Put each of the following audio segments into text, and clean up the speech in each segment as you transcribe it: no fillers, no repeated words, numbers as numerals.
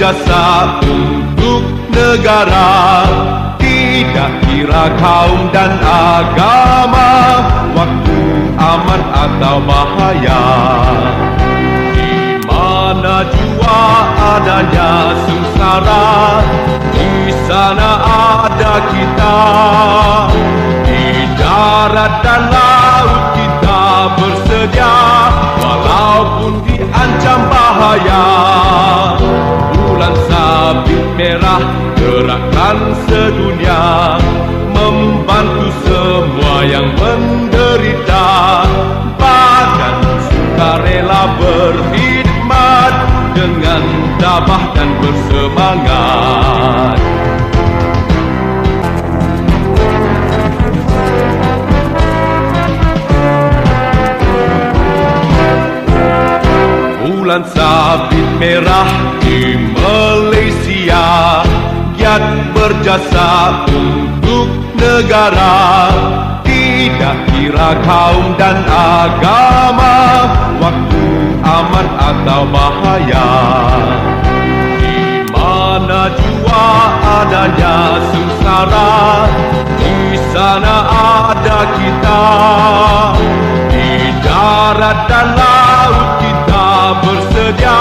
berjasa untuk negara, tidak kira kaum dan agama, waktu aman atau bahaya. Di mana jua adanya sengsara, di sana ada kita. Di darat dan laut kita bersedia, walaupun diancam bahaya. Bulan sabit merah gerakkan sedunia, membantu semua yang menderita, bahkan sukarela berkhidmat dengan tabah dan bersemangat. Bulan sabit merah di Malaysia, giat berjasa untuk negara, tidak kira kaum dan agama, waktu aman atau bahaya. Di mana jua adanya sengsara, di sana ada kita. Di darat dan laut kita bersedia,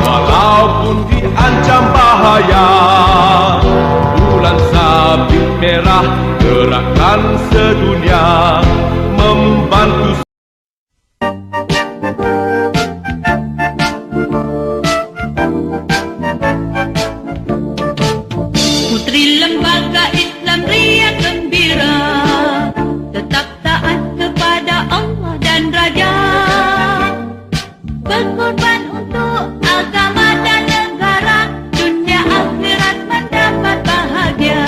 walaupun diancam bahaya. Bulan sabit merah gerakkan sedunia, membantu. Putri Lembaga Islam riang gembira, tetap taat kepada Allah dan Raja, berkorban untuk agama dan negara, dunia akhirat mendapat bahagia.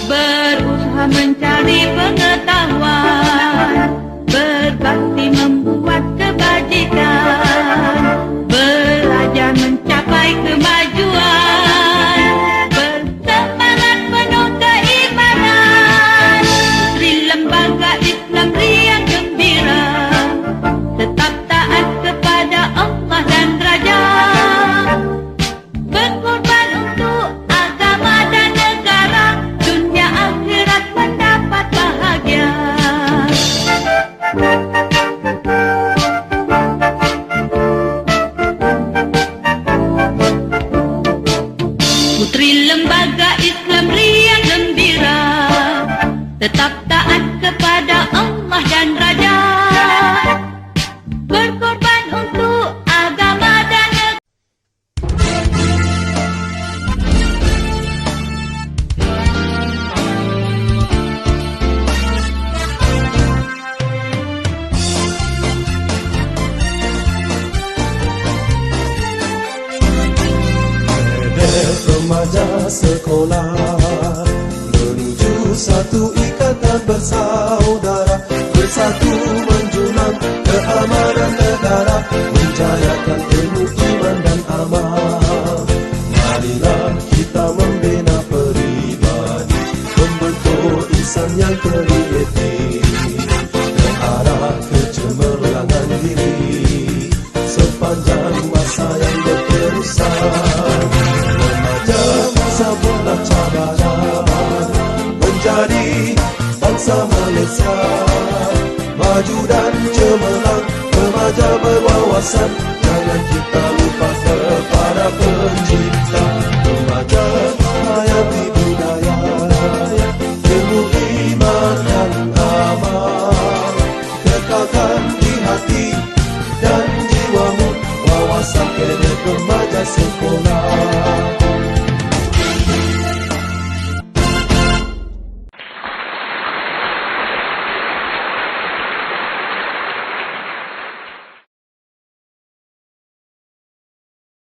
Berusaha mencari pengetahuan, berbakti membuat kebajikan, belajar mencapai kemajuan, bersemangat penuh keimanan. Putri Lembaga Islam riang gembira, tetap taat kepada Allah dan Raja, berkorban untuk agama dan negara, dunia akhirat mendapat bahagia. Putri Lembaga Islam riang gembira, tetap taat kepada Allah dan Raja, berkorban untuk agama dan negara. Remaja sekolah menuju satu ikatan bersaudara, bersatu menjulang keamanan negara, menjayakan ilmu iman dan amal. Marilah kita membina peribadi, membentuk insan yang kreatif, ke arah kecemerlangan diri sepanjang masa yang berterusan. Remaja masa bola cabaran, menjadi bangsa Malaysia maju dan cemerlang. Remaja berwawasan, jangan kita lupa kepada pencipta. Remaja hayati